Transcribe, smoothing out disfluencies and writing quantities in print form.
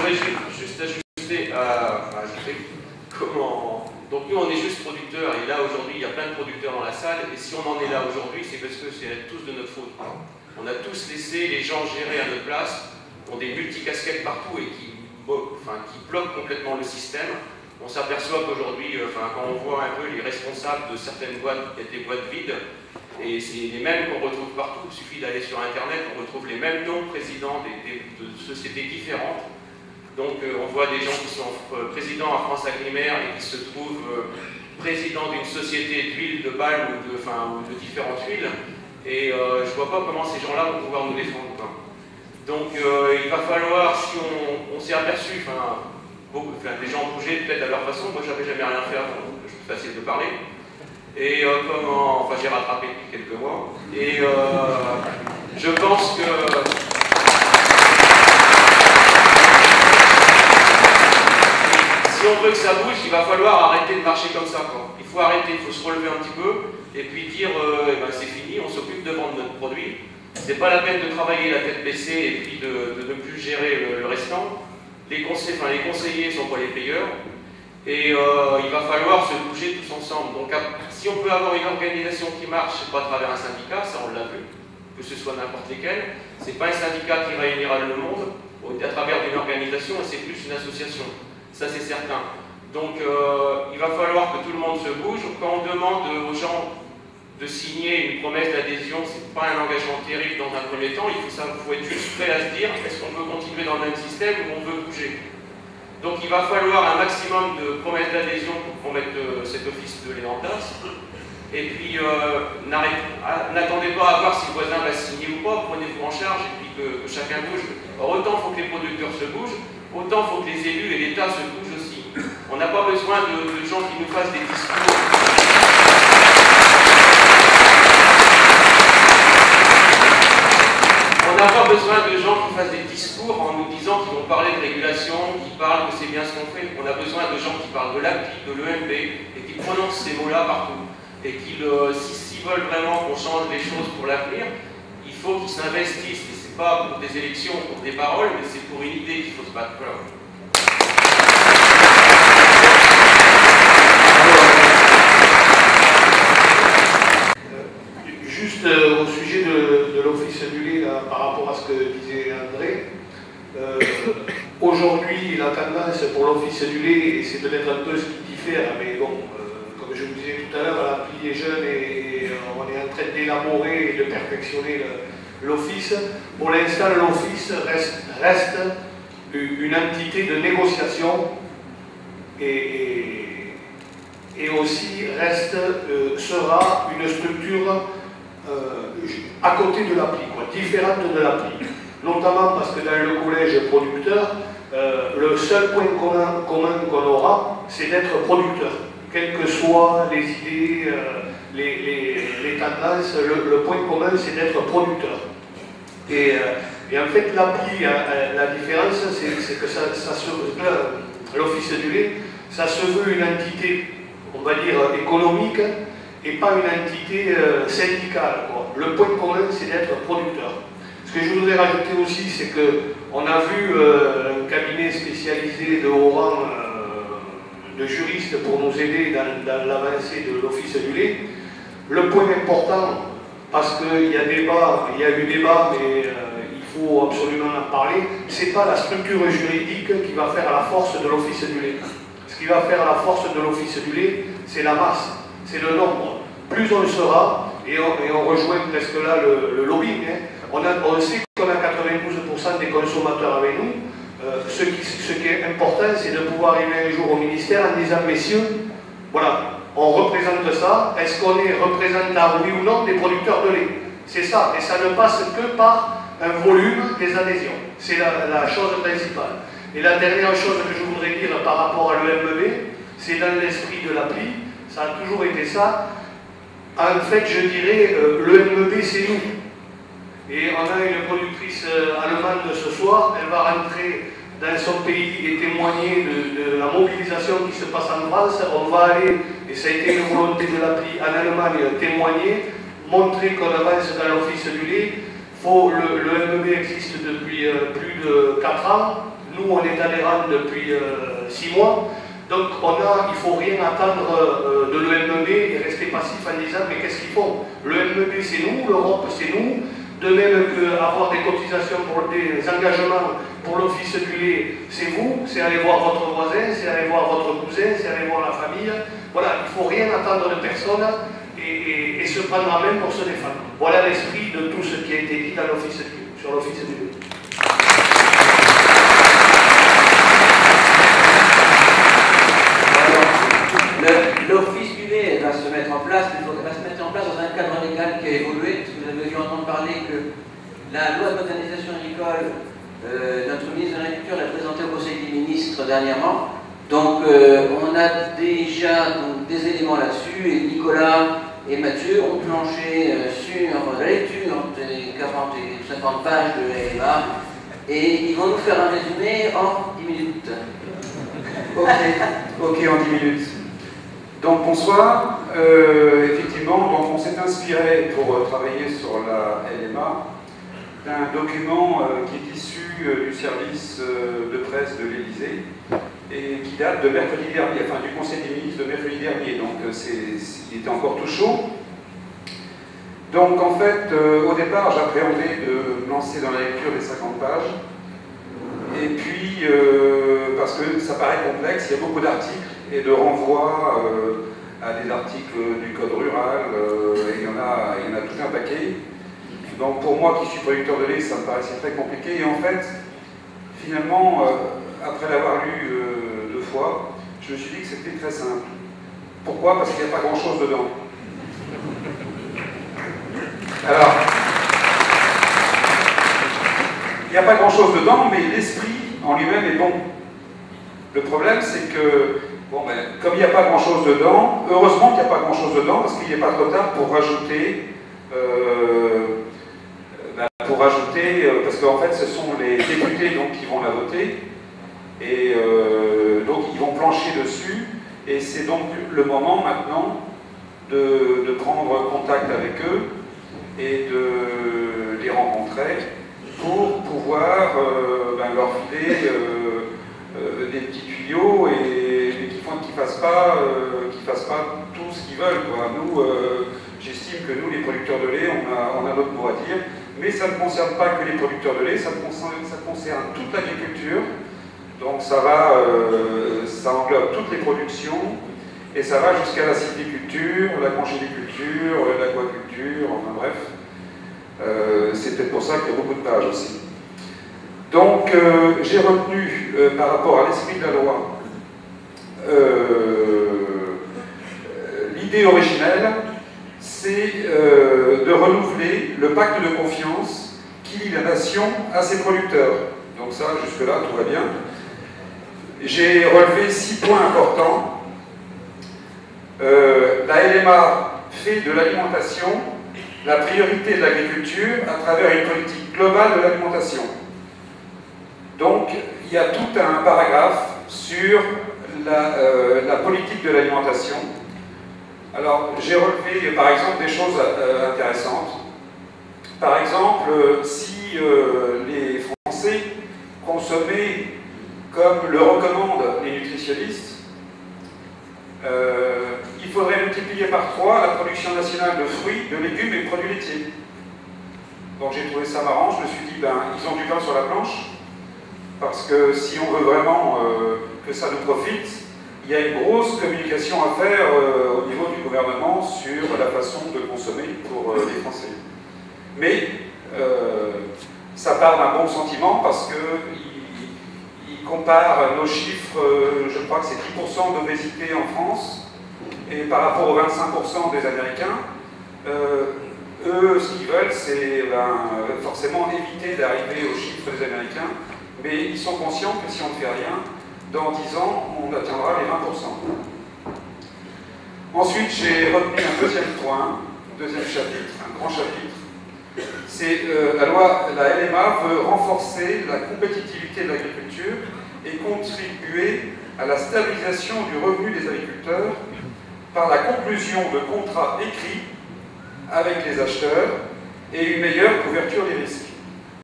voudrais juste ajouter comment... Donc nous, on est juste producteurs, et là, aujourd'hui, il y a plein de producteurs dans la salle, et si on en est là aujourd'hui, c'est parce que c'est tous de notre faute. On a tous laissé les gens gérer à notre place, qui ont des multicasquettes partout et qui bloquent complètement le système. On s'aperçoit qu'aujourd'hui, quand on voit un peu les responsables de certaines boîtes, il y a des boîtes vides, et c'est les mêmes qu'on retrouve partout. Il suffit d'aller sur Internet, on retrouve les mêmes noms présidents de sociétés différentes. Donc on voit des gens qui sont présidents à France Agrimaire et qui se trouvent présidents d'une société d'huile, de palme ou de différentes huiles. Et je ne vois pas comment ces gens-là vont pouvoir nous défendre, quoi. Donc il va falloir, si on s'est aperçu, des gens ont bougé peut-être à leur façon, moi j'avais jamais rien fait avant, donc c'est facile de parler. Et j'ai rattrapé depuis quelques mois. Et je pense que... Si on veut que ça bouge, il va falloir arrêter de marcher comme ça, quoi. Il faut arrêter, il faut se relever un petit peu, et puis dire, c'est fini, on s'occupe de vendre notre produit. C'est pas la peine de travailler la tête baissée et puis de ne plus gérer le restant. Les conseillers ne sont pas les payeurs, et il va falloir se bouger tous ensemble. Donc si on peut avoir une organisation qui marche, c'est pas à travers un syndicat, ça on l'a vu, que ce soit n'importe lesquels, c'est pas un syndicat qui réunira le monde à travers une organisation, c'est plus une association. Ça c'est certain. Donc il va falloir que tout le monde se bouge. Quand on demande aux gens de signer une promesse d'adhésion, c'est pas un engagement terrible dans un premier temps, il faut être juste prêt à se dire est-ce qu'on veut continuer dans le même système ou on veut bouger. Donc il va falloir un maximum de promesses d'adhésion pour mettre cet office de lait en place. Et puis n'attendez pas à voir si le voisin va signer ou pas, prenez-vous en charge et puis que chacun bouge. Alors, autant il faut que les producteurs se bougent, autant il faut que les élus et l'État se bougent aussi. On n'a pas besoin de gens qui nous fassent des discours. On n'a pas besoin de gens qui fassent des discours en nous disant qu'ils vont parler de régulation, qui parlent que c'est bien ce qu'on fait. On a besoin de gens qui parlent de l'API, de l'EMB, et qui prononcent ces mots-là partout. Et s'ils veulent vraiment qu'on change les choses pour l'avenir, il faut qu'ils s'investissent. Et c'est pas pour des élections, pour des paroles, mais c'est pour une idée qu'il faut se battre. Voilà. Juste au sujet de l'office du lait, par rapport à ce que disait André, aujourd'hui la tendance pour l'office du lait, et c'est peut-être un peu ce qui diffère, mais bon, comme je vous disais tout à l'heure, l'appli est jeune et on est en train d'élaborer et de perfectionner l'office. Pour l'instant, l'office reste une entité de négociation et aussi sera une structure à côté de l'appli, différente de l'appli. Notamment parce que dans le collège producteur, le seul point commun qu'on aura, c'est d'être producteur. Quelles que soient les idées, les tendances, le point commun, c'est d'être producteur. Et en fait, l'appli, la différence, c'est que l'office du lait, ça se veut une entité, on va dire, économique, et pas une entité syndicale, quoi. Le point commun, c'est d'être producteur. Ce que je voudrais rajouter aussi, c'est qu'on a vu un cabinet spécialisé de haut rang de juristes pour nous aider dans l'avancée de l'office du lait. Le point important, parce qu'il y a eu débat, mais il faut absolument en parler, c'est pas la structure juridique qui va faire la force de l'office du lait. Ce qui va faire la force de l'office du lait, c'est la masse. C'est le nombre. Plus on sera, et on rejoint presque là le lobbying, hein. On sait qu'on a 92% des consommateurs avec nous. Ce qui est important, c'est de pouvoir arriver un jour au ministère en disant, messieurs, voilà, on représente ça, est-ce qu'on est représentant, oui ou non, des producteurs de lait? C'est ça, et ça ne passe que par un volume des adhésions. C'est la chose principale. Et la dernière chose que je voudrais dire par rapport à l'EMB, c'est dans l'esprit de l'appli, ça a toujours été ça. En fait, je dirais, l'EMB, c'est nous. Et on a une productrice allemande ce soir, elle va rentrer dans son pays et témoigner de la mobilisation qui se passe en France. On va aller, et ça a été une volonté de l'appli, en Allemagne, témoigner, montrer qu'on avance dans l'office du lait. Le MEB existe depuis plus de 4 ans. Nous, on est à l'ERAN depuis 6 mois. Donc il ne faut rien attendre de l'EMEB et rester passif en disant mais qu'est-ce qu'ils font? L'EMEB c'est nous, l'Europe c'est nous, de même qu'avoir des cotisations pour des engagements pour l'office du lait, c'est vous, c'est aller voir votre voisin, c'est aller voir votre cousin, c'est aller voir la famille. Voilà, il ne faut rien attendre de personne et se prendre en main pour se défendre. Voilà l'esprit de tout ce qui a été dit dans sur l'office du lait. L'office du lait va se mettre en place, mais il va se mettre en place dans un cadre légal qui a évolué, parce que vous avez dû entendre parler que la loi de modernisation agricole, notre ministre de l'Agriculture l'a présentée au Conseil des ministres dernièrement. Donc on a déjà des éléments là-dessus, et Nicolas et Mathieu ont planché sur la lecture des 40 et 50 pages de l'AMA, et ils vont nous faire un résumé en 10 minutes. Ok, en 10 minutes. Donc bonsoir, effectivement, donc on s'est inspiré pour travailler sur la LMA d'un document qui est issu du service de presse de l'Élysée et qui date de mercredi dernier, enfin du Conseil des ministres de mercredi dernier, donc il était encore tout chaud. Donc en fait, au départ, j'appréhendais de me lancer dans la lecture des 50 pages, et puis parce que ça paraît complexe, il y a beaucoup d'articles et de renvois à des articles du Code rural, et il y en a tout un paquet. Donc pour moi qui suis producteur de lait, ça me paraissait très compliqué, et en fait, finalement, après l'avoir lu 2 fois, je me suis dit que c'était très simple. Pourquoi? Parce qu'il n'y a pas grand-chose dedans. Alors, il n'y a pas grand-chose dedans, mais l'esprit en lui-même est bon. Le problème, c'est que, bon, ben, comme il n'y a pas grand-chose dedans, heureusement qu'il n'y a pas grand-chose dedans, parce qu'il n'est pas trop tard pour rajouter, parce qu'en fait, ce sont les députés donc, qui vont la voter, et donc ils vont plancher dessus, et c'est donc le moment maintenant de prendre contact avec eux et de les rencontrer pour pouvoir leur filer des petits tuyaux et qu'ils ne fassent pas tout ce qu'ils veulent, quoi. Nous, j'estime que nous, les producteurs de lait, on a notre mot à dire, mais ça ne concerne pas que les producteurs de lait, ça concerne toute l'agriculture. Donc ça englobe toutes les productions, et ça va jusqu'à la sylviculture, la congéliculture, l'aquaculture, enfin bref. C'est peut-être pour ça qu'il y a beaucoup de pages aussi. Donc j'ai retenu, par rapport à l'esprit de la loi, l'idée originelle, c'est de renouveler le pacte de confiance qui lie la nation à ses producteurs. Donc ça, jusque-là, tout va bien. J'ai relevé 6 points importants. La LMA fait de l'alimentation la priorité de l'agriculture à travers une politique globale de l'alimentation. Donc, il y a tout un paragraphe sur la politique de l'alimentation. Alors, j'ai relevé, par exemple, des choses intéressantes. Par exemple, si les Français consommaient, comme le recommandent les nutritionnistes, il faudrait multiplier par 3 la production nationale de fruits, de légumes et de produits laitiers. Donc j'ai trouvé ça marrant, je me suis dit, ils ont du pain sur la planche, parce que si on veut vraiment que ça nous profite, il y a une grosse communication à faire au niveau du gouvernement sur la façon de consommer pour les Français. Mais ça part d'un bon sentiment, parce qu'il compare nos chiffres, je crois que c'est 10% d'obésité en France, et par rapport aux 25% des Américains, eux, ce qu'ils veulent, c'est forcément éviter d'arriver aux chiffres des Américains, mais ils sont conscients que si on ne fait rien, dans 10 ans, on atteindra les 20%. Ensuite, j'ai retenu un deuxième point, un deuxième chapitre, un grand chapitre. C'est la LMA veut renforcer la compétitivité de l'agriculture et contribuer à la stabilisation du revenu des agriculteurs par la conclusion de contrats écrits avec les acheteurs et une meilleure couverture des risques.